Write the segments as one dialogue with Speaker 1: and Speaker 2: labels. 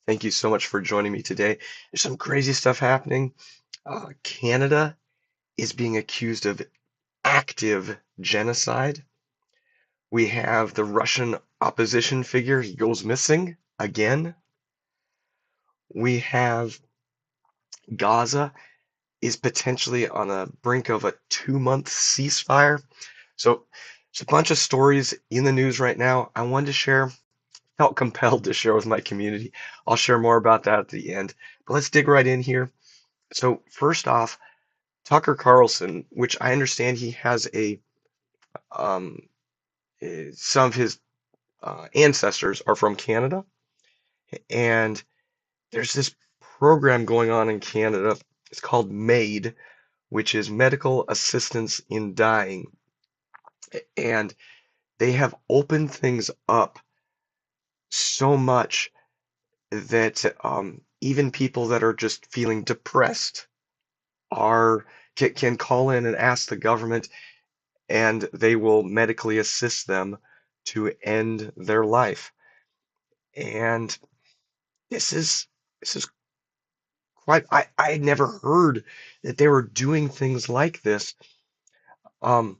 Speaker 1: Thank you so much for joining me today. There's some crazy stuff happening. Canada is being accused of active genocide. We have the Russian opposition figure, he goes missing again. We have Gaza is potentially on the brink of a 2-month ceasefire. So it's a bunch of stories in the news right now. I wanted to share, felt compelled to share with my community. I'll share more about that at the end. But let's dig right in here. So first off, Tucker Carlson, which I understand he has um, some of his ancestors are from Canada, and there's this program going on in Canada. It's called MAID, which is Medical Assistance in Dying, and they have opened things up so much that even people that are just feeling depressed are can call in and ask the government and they will medically assist them to end their life. And this is this is quite I had never heard that they were doing things like this. Um,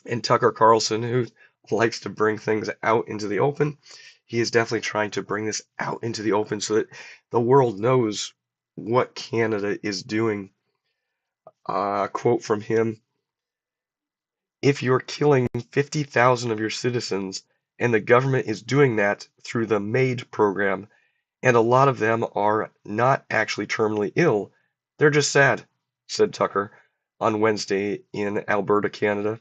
Speaker 1: and Tucker Carlson, who likes to bring things out into the open, he is definitely trying to bring this out into the open so that the world knows what Canada is doing. Quote from him: if you're killing 50,000 of your citizens, and the government is doing that through the MAID program, and a lot of them are not actually terminally ill, they're just sad, said Tucker on Wednesday in Alberta, Canada.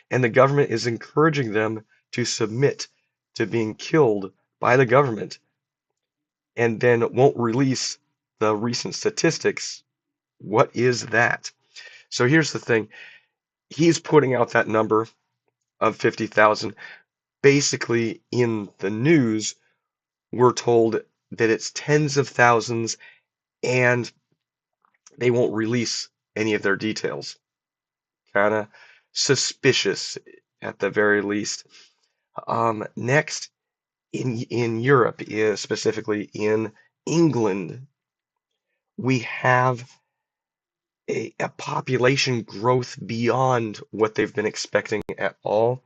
Speaker 1: And the government is encouraging them to submit to being killed by the government and then won't release the recent statistics. What is that? So here's the thing. He's putting out that number of 50,000. Basically, in the news, we're told that it's tens of thousands and they won't release any of their details. Kind of suspicious at the very least. Next, in Europe, specifically in England, we have a population growth beyond what they've been expecting at all.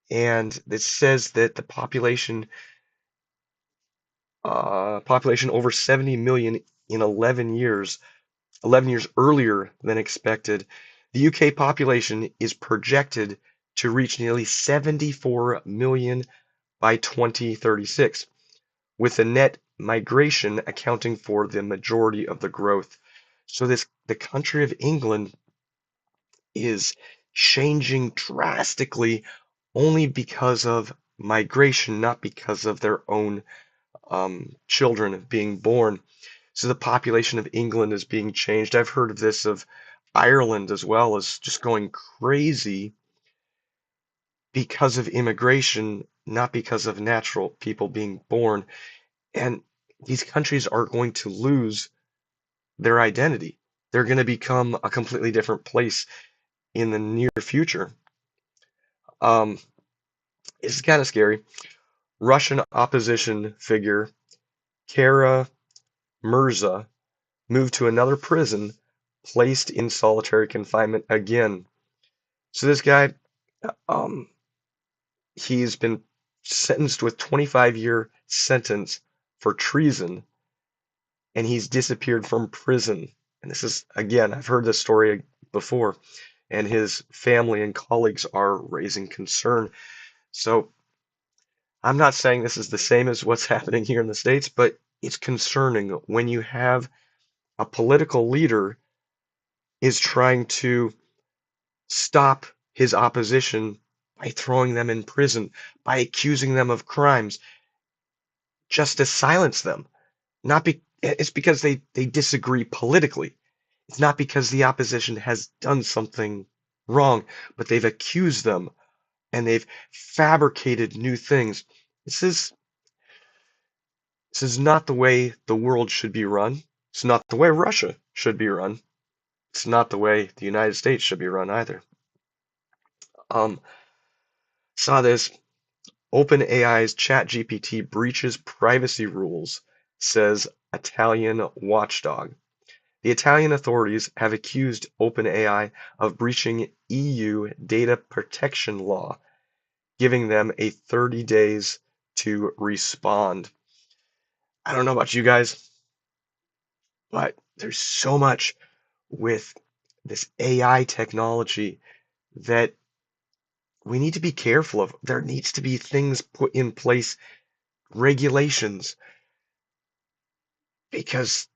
Speaker 1: And it says that the population over 70 million in 11 years earlier than expected. The UK population is projected to reach nearly 74 million by 2036, with the net migration accounting for the majority of the growth. So the country of England is changing drastically only because of migration, not because of their own children being born. So the population of England is being changed. I've heard of this of Ireland as well as just going crazy because of immigration, not because of natural people being born. And these countries are going to lose their identity. They're going to become a completely different place in the near future. Um, it's kind of scary. Russian opposition figure Kara-Murza moved to another prison, placed in solitary confinement again. So this guy, um, he's been sentenced with 25-year sentence for treason, and he's disappeared from prison. And this is, again, I've heard this story before, and his family and colleagues are raising concern. So I'm not saying this is the same as what's happening here in the States, but it's concerning when you have a political leader is trying to stop his opposition by throwing them in prison, by accusing them of crimes, just to silence them. Not be It's because they disagree politically. It's not because the opposition has done something wrong, but they've accused them and they've fabricated new things. This is this is not the way the world should be run. It's not the way Russia should be run. It's not the way the United States should be run either. Um, saw this. OpenAI's ChatGPT breaches privacy rules says Italian watchdog. The Italian authorities have accused OpenAI of breaching EU data protection law, giving them a 30 days to respond. I don't know about you guys, but there's so much with this AI technology that we need to be careful of. There needs to be things put in place, regulations, because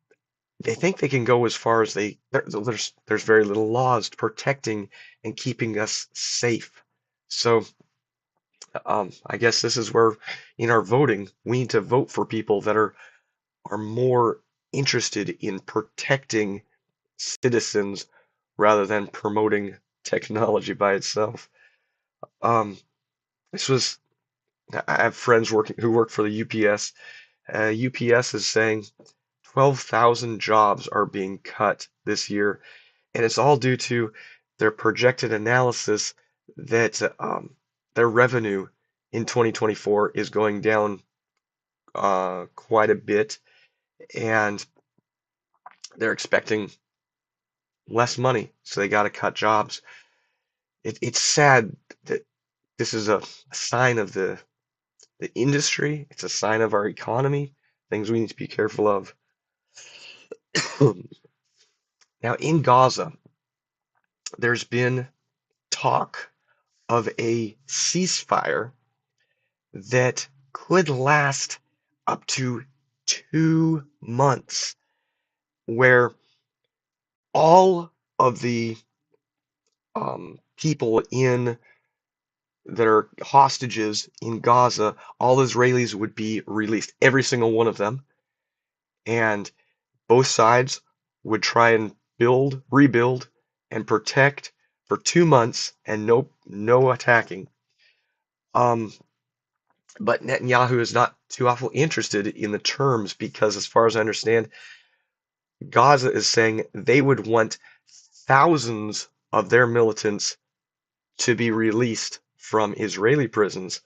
Speaker 1: they think they can go as far as there's very little laws protecting and keeping us safe. So I guess this is where in our voting we need to vote for people that are more interested in protecting citizens rather than promoting technology by itself. Um, this was I have friends working who work for the UPS. UPS is saying 12,000 jobs are being cut this year, and it's all due to their projected analysis that their revenue in 2024 is going down quite a bit, and they're expecting less money, so they got to cut jobs. It's sad that this is a sign of the industry. It's a sign of our economy, things we need to be careful of. Now, in Gaza, there's been talk of a ceasefire that could last up to 2 months, where all of the people in that are hostages in Gaza, all Israelis would be released, every single one of them, and both sides would try and rebuild, and protect for 2 months, and no attacking. Um, but Netanyahu is not too awful interested in the terms because, as far as I understand, Gaza is saying they would want thousands of their militants to be released from Israeli prisons,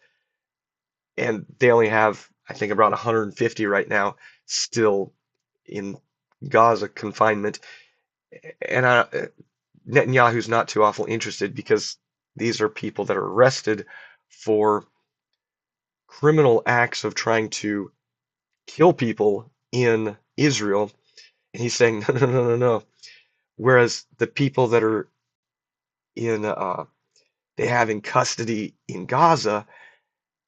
Speaker 1: and they only have, I think, about 150 right now still in Gaza confinement. And Netanyahu's not too awful interested because these are people that are arrested for criminal acts of trying to kill people in Israel. And he's saying, no, no, no, no, no. Whereas the people that are in, they have in custody in Gaza,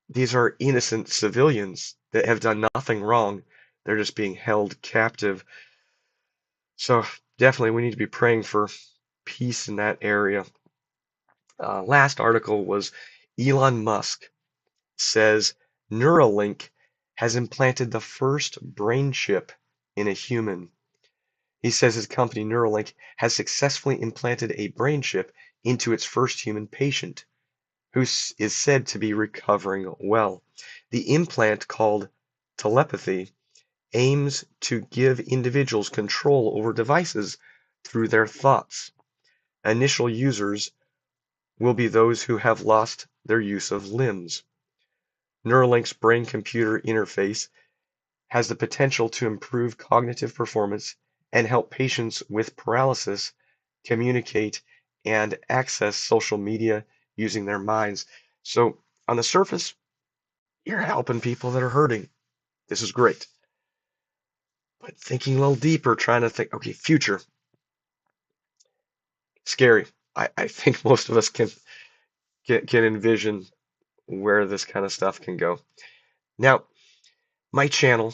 Speaker 1: these are innocent civilians that have done nothing wrong. They're just being held captive. So definitely we need to be praying for peace in that area. Last article was Elon Musk says Neuralink has implanted the first brain chip in a human. He says his company Neuralink has successfully implanted a brain chip into its first human patient, who is said to be recovering well. The implant, called telepathy, aims to give individuals control over devices through their thoughts. Initial users will be those who have lost their use of limbs. Neuralink's brain-computer interface has the potential to improve cognitive performance and help patients with paralysis communicate and access social media using their minds. So, on the surface, you're helping people that are hurting. This is great. But thinking a little deeper, trying to think, okay, future, scary. I think most of us can envision where this kind of stuff can go. Now, my channel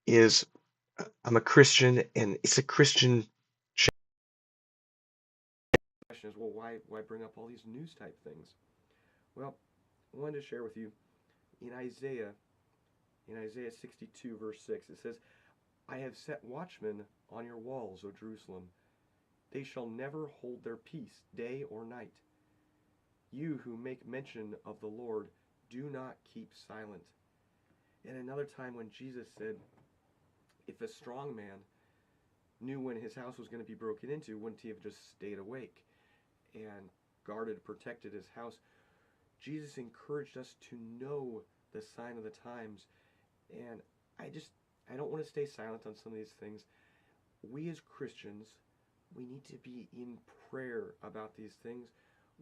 Speaker 1: is I'm a Christian, and it's a Christian channel. The question is, well, why bring up all these news type things? Well, I wanted to share with you in Isaiah 62 verse 6, it says, I have set watchmen on your walls, O Jerusalem. They shall never hold their peace day or night. You who make mention of the Lord, do not keep silent. And another time when Jesus said, if a strong man knew when his house was going to be broken into, wouldn't he have just stayed awake and guarded, protected his house? Jesus encouraged us to know the sign of the times. And I don't want to stay silent on some of these things. We as Christians, we need to be in prayer about these things.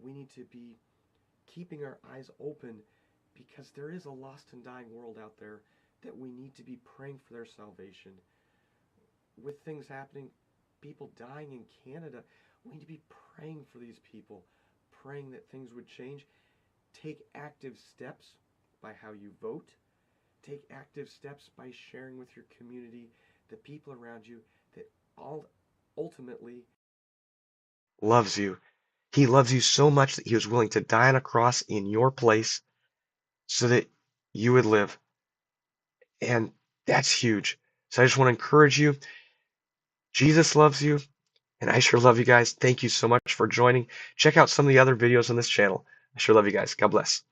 Speaker 1: We need to be keeping our eyes open because there is a lost and dying world out there that we need to be praying for their salvation. With things happening, people dying in Canada, we need to be praying for these people, praying that things would change. Take active steps by how you vote. Take active steps by sharing with your community, the people around you that ultimately loves you. He loves you so much that he was willing to die on a cross in your place so that you would live. And that's huge. So I just want to encourage you. Jesus loves you, and I sure love you guys. Thank you so much for joining. Check out some of the other videos on this channel. I sure love you guys. God bless.